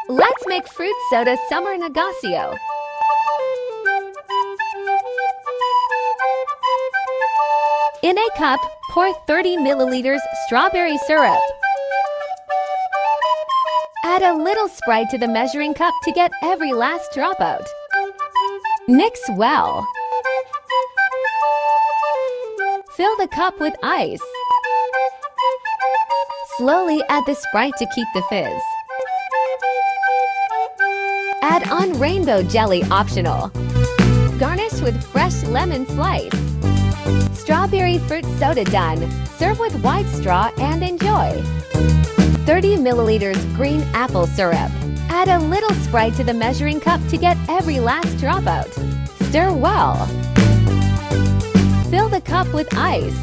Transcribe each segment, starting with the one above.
Let's make fruit soda summer negosyo. In a cup, pour 30 milliliters strawberry syrup. Add a little Sprite to the measuring cup to get every last drop out. Mix well. Fill the cup with ice. Slowly add the Sprite to keep the fizz. Add on rainbow jelly, optional. Garnish with fresh lemon slice. Strawberry fruit soda done. Serve with white straw and enjoy. 30 milliliters green apple syrup. Add a little Sprite to the measuring cup to get every last drop out. Stir well. Fill the cup with ice.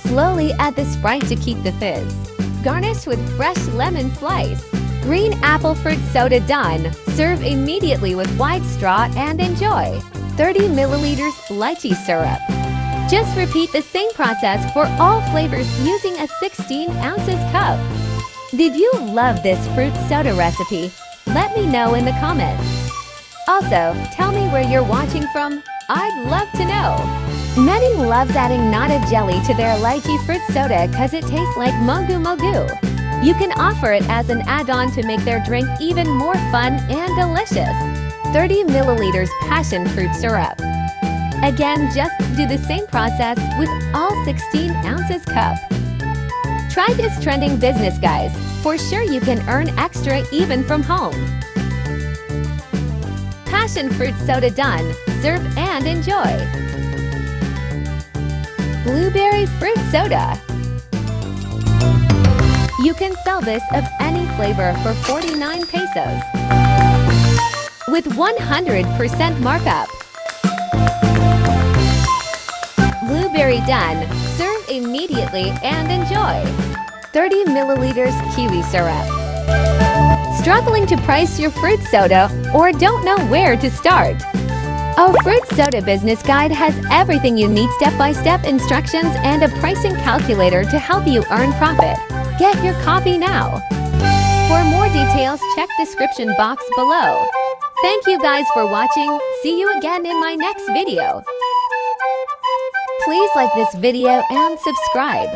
Slowly add the Sprite to keep the fizz. Garnish with fresh lemon slice. Green apple fruit soda done. Serve immediately with white straw and enjoy. 30 milliliters lychee syrup. Just repeat the same process for all flavors using a 16 ounces cup. Did you love this fruit soda recipe? Let me know in the comments. Also, tell me where you're watching from. I'd love to know. Nutty loves adding nata jelly to their lychee fruit soda because it tastes like mogu mogu. You can offer it as an add-on to make their drink even more fun and delicious. 30 milliliters passion fruit syrup. Again, just do the same process with all 16 ounces cup. Try this trending business, guys. For sure you can earn extra even from home. Passion fruit soda done. Serve and enjoy. Blueberry fruit soda. You can sell this of any flavor for 49 pesos. With 100% markup. Blueberry done. Serve immediately and enjoy. 30 milliliters kiwi syrup. Struggling to price your fruit soda or don't know where to start? Our fruit soda business guide has everything you need, step-by-step instructions and a pricing calculator to help you earn profit. Get your copy now. For more details, check description box below. Thank you guys for watching. See you again in my next video. Please like this video and subscribe.